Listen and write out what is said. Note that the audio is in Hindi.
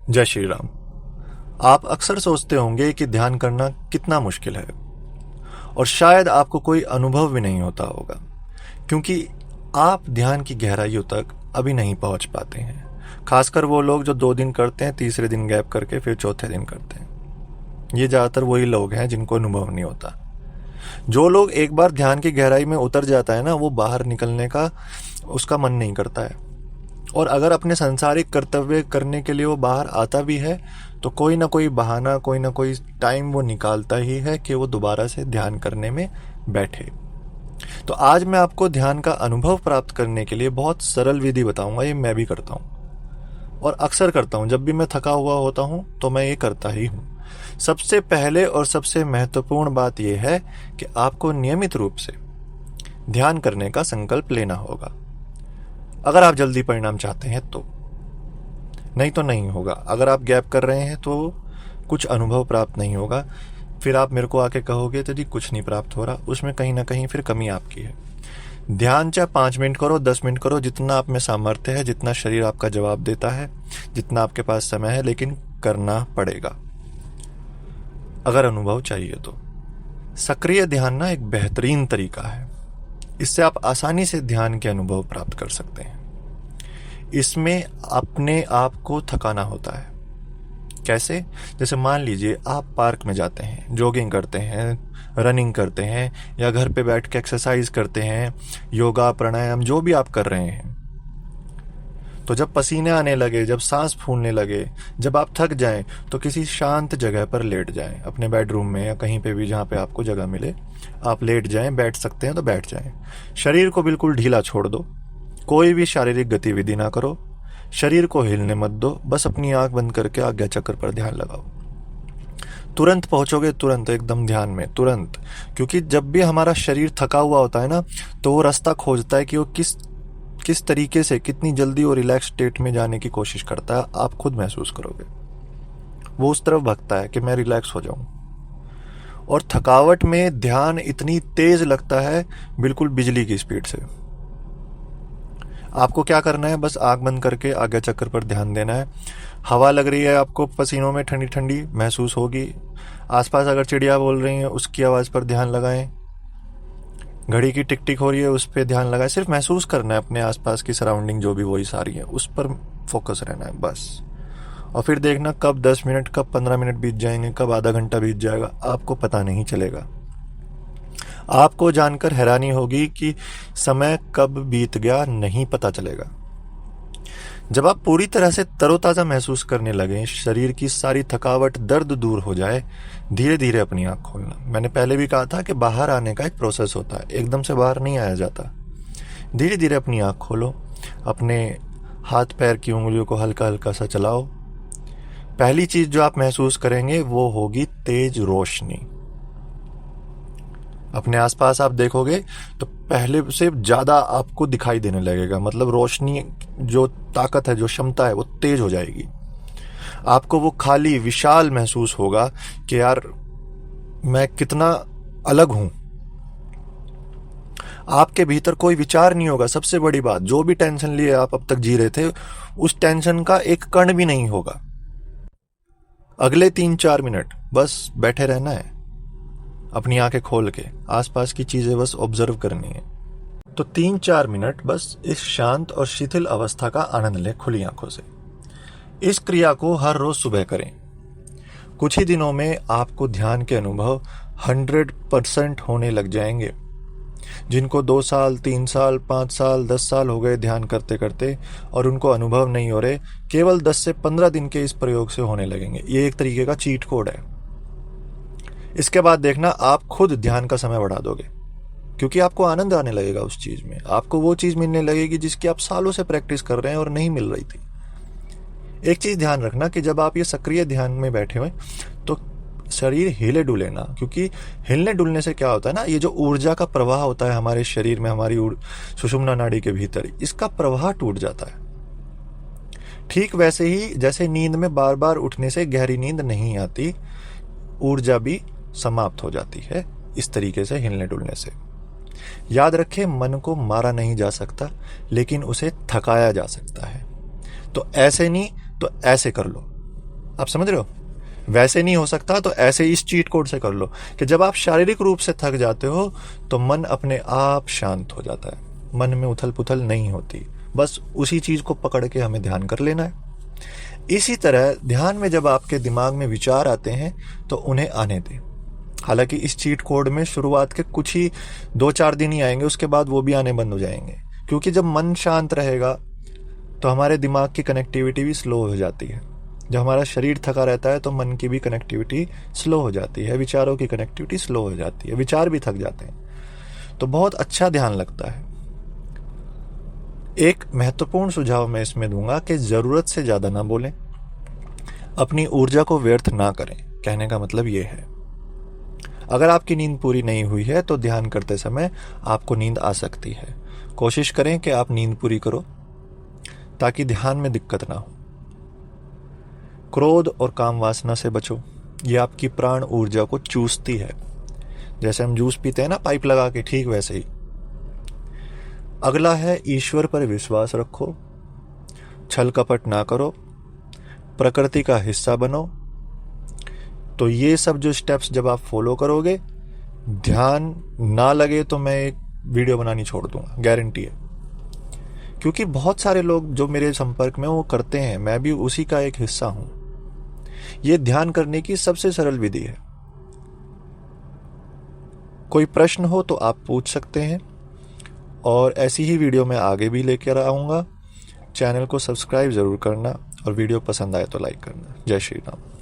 जय श्री राम। आप अक्सर सोचते होंगे कि ध्यान करना कितना मुश्किल है और शायद आपको कोई अनुभव भी नहीं होता होगा क्योंकि आप ध्यान की गहराइयों तक अभी नहीं पहुंच पाते हैं। खासकर वो लोग जो 2 दिन करते हैं, तीसरे दिन गैप करके फिर चौथे दिन करते हैं। ये ज़्यादातर वही लोग हैं जिनको अनुभव नहीं होता। जो लोग एक बार ध्यान की गहराई में उतर जाता है ना, वो बाहर निकलने का उसका मन नहीं करता है। और अगर अपने सांसारिक कर्तव्य करने के लिए वो बाहर आता भी है तो कोई ना कोई बहाना, कोई ना कोई टाइम वो निकालता ही है कि वो दोबारा से ध्यान करने में बैठे। तो आज मैं आपको ध्यान का अनुभव प्राप्त करने के लिए बहुत सरल विधि बताऊंगा। ये मैं भी करता हूँ और अक्सर करता हूँ। जब भी मैं थका हुआ होता हूँ तो मैं ये करता ही हूँ। सबसे पहले और सबसे महत्वपूर्ण बात यह है कि आपको नियमित रूप से ध्यान करने का संकल्प लेना होगा। अगर आप जल्दी परिणाम चाहते हैं तो, नहीं तो नहीं होगा। अगर आप गैप कर रहे हैं तो कुछ अनुभव प्राप्त नहीं होगा। फिर आप मेरे को आके कहोगे तो जी कुछ नहीं प्राप्त हो रहा, उसमें कहीं ना कहीं फिर कमी आपकी है। ध्यान चाहे 5 मिनट करो, 10 मिनट करो, जितना आप में सामर्थ्य है, जितना शरीर आपका जवाब देता है, जितना आपके पास समय है, लेकिन करना पड़ेगा अगर अनुभव चाहिए तो। सक्रिय ध्यान ना एक बेहतरीन तरीका है। इससे आप आसानी से ध्यान के अनुभव प्राप्त कर सकते हैं। इसमें अपने आप को थकाना होता है। कैसे? जैसे मान लीजिए आप पार्क में जाते हैं, जॉगिंग करते हैं, रनिंग करते हैं या घर पे बैठ के एक्सरसाइज करते हैं, योगा प्राणायाम जो भी आप कर रहे हैं। तो जब पसीने आने लगे, जब सांस फूलने लगे, जब आप थक जाएं तो किसी शांत जगह पर लेट जाएं। अपने बेडरूम में या कहीं पे भी जहाँ पे आपको जगह मिले आप लेट जाएं। बैठ सकते हैं तो बैठ जाएं। शरीर को बिल्कुल ढीला छोड़ दो। कोई भी शारीरिक गतिविधि ना करो। शरीर को हिलने मत दो। बस अपनी आंख बंद करके आज्ञा चक्र पर ध्यान लगाओ। तुरंत पहुंचोगे, तुरंत एकदम ध्यान में, तुरंत। क्योंकि जब भी हमारा शरीर थका हुआ होता है ना, तो वो रास्ता खोजता है कि वो किस तरीके से, कितनी जल्दी वो रिलैक्स स्टेट में जाने की कोशिश करता है। आप खुद महसूस करोगे। वो उस तरफ भगता है कि मैं रिलैक्स हो जाऊं। और थकावट में ध्यान इतनी तेज लगता है, बिल्कुल बिजली की स्पीड से। आपको क्या करना है? बस आंख बंद करके आज्ञा चक्र पर ध्यान देना है। हवा लग रही है आपको पसीनों में, ठंडी ठंडी महसूस होगी। आसपास अगर चिड़िया बोल रही है उसकी आवाज पर ध्यान लगाएं। घड़ी की टिक टिक हो रही है उस पर ध्यान लगाएं। सिर्फ महसूस करना है अपने आसपास की सराउंडिंग जो भी वॉइस आ रही है उस पर फोकस रहना है बस। और फिर देखना कब 10 मिनट, कब 15 मिनट बीत जाएंगे, कब आधा घंटा बीत जाएगा, आपको पता नहीं चलेगा। आपको जानकर हैरानी होगी कि समय कब बीत गया नहीं पता चलेगा। जब आप पूरी तरह से तरोताजा महसूस करने लगे, शरीर की सारी थकावट, दर्द दूर हो जाए, धीरे धीरे अपनी आंख खोलना। मैंने पहले भी कहा था कि बाहर आने का एक प्रोसेस होता है, एकदम से बाहर नहीं आया जाता। धीरे धीरे अपनी आंख खोलो। अपने हाथ पैर की उंगलियों को हल्का हल्का सा चलाओ। पहली चीज जो आप महसूस करेंगे वो होगी तेज रोशनी। अपने आसपास आप देखोगे तो पहले से ज्यादा आपको दिखाई देने लगेगा। मतलब रोशनी जो ताकत है, जो क्षमता है, वो तेज हो जाएगी। आपको वो खाली विशाल महसूस होगा कि यार मैं कितना अलग हूं। आपके भीतर कोई विचार नहीं होगा। सबसे बड़ी बात, जो भी टेंशन लिए आप अब तक जी रहे थे, उस टेंशन का एक कण भी नहीं होगा। अगले 3-4 मिनट बस बैठे रहना है, अपनी आंखें खोल के आसपास की चीजें बस ऑब्जर्व करनी है। तो 3-4 मिनट बस इस शांत और शिथिल अवस्था का आनंद लें खुली आंखों से। इस क्रिया को हर रोज सुबह करें। कुछ ही दिनों में आपको ध्यान के अनुभव 100% होने लग जाएंगे। जिनको 2 साल, 3 साल, 5 साल, 10 साल हो गए ध्यान करते करते और उनको अनुभव नहीं हो रहे, केवल 10 से 15 दिन के इस प्रयोग से होने लगेंगे। ये एक तरीके का चीट कोड है। इसके बाद देखना आप खुद ध्यान का समय बढ़ा दोगे, क्योंकि आपको आनंद आने लगेगा उस चीज में। आपको वो चीज मिलने लगेगी जिसकी आप सालों से प्रैक्टिस कर रहे हैं और नहीं मिल रही थी। एक चीज ध्यान रखना कि जब आप ये सक्रिय ध्यान में बैठे हुए तो शरीर हिले डुले ना, क्योंकि हिलने डुलने से क्या होता है ना, ये जो ऊर्जा का प्रवाह होता है हमारे शरीर में, हमारी सुषुम्ना नाड़ी के भीतर, इसका प्रवाह टूट जाता है। ठीक वैसे ही जैसे नींद में बार बार उठने से गहरी नींद नहीं आती, ऊर्जा भी समाप्त हो जाती है इस तरीके से हिलने डुलने से। याद रखें, मन को मारा नहीं जा सकता, लेकिन उसे थकाया जा सकता है। तो ऐसे नहीं तो ऐसे कर लो। आप समझ रहे हो? वैसे नहीं हो सकता तो ऐसे इस चीट कोड से कर लो कि जब आप शारीरिक रूप से थक जाते हो तो मन अपने आप शांत हो जाता है, मन में उथल पुथल नहीं होती। बस उसी चीज को पकड़ के हमें ध्यान कर लेना है। इसी तरह ध्यान में जब आपके दिमाग में विचार आते हैं तो उन्हें आने दें। हालांकि इस चीट कोड में शुरुआत के कुछ ही 2-4 दिन ही आएंगे, उसके बाद वो भी आने बंद हो जाएंगे, क्योंकि जब मन शांत रहेगा तो हमारे दिमाग की कनेक्टिविटी भी स्लो हो जाती है। जब हमारा शरीर थका रहता है तो मन की भी कनेक्टिविटी स्लो हो जाती है, विचारों की कनेक्टिविटी स्लो हो जाती है, विचार भी थक जाते हैं, तो बहुत अच्छा ध्यान लगता है। एक महत्वपूर्ण सुझाव मैं इसमें दूंगा कि जरूरत से ज्यादा ना बोलें, अपनी ऊर्जा को व्यर्थ ना करें। कहने का मतलब ये है, अगर आपकी नींद पूरी नहीं हुई है तो ध्यान करते समय आपको नींद आ सकती है। कोशिश करें कि आप नींद पूरी करो ताकि ध्यान में दिक्कत ना हो। क्रोध और काम वासना से बचो, ये आपकी प्राण ऊर्जा को चूसती है। जैसे हम जूस पीते हैं ना पाइप लगा के, ठीक वैसे ही। अगला है ईश्वर पर विश्वास रखो, छल कपट ना करो, प्रकृति का हिस्सा बनो। तो ये सब जो स्टेप्स जब आप फॉलो करोगे, ध्यान ना लगे तो मैं एक वीडियो बनानी छोड़ दूंगा, गारंटी है। क्योंकि बहुत सारे लोग जो मेरे संपर्क में वो करते हैं, मैं भी उसी का एक हिस्सा हूं। ये ध्यान करने की सबसे सरल विधि है। कोई प्रश्न हो तो आप पूछ सकते हैं, और ऐसी ही वीडियो मैं आगे भी लेकर आऊंगा। चैनल को सब्सक्राइब जरूर करना और वीडियो पसंद आए तो लाइक करना। जय श्री राम।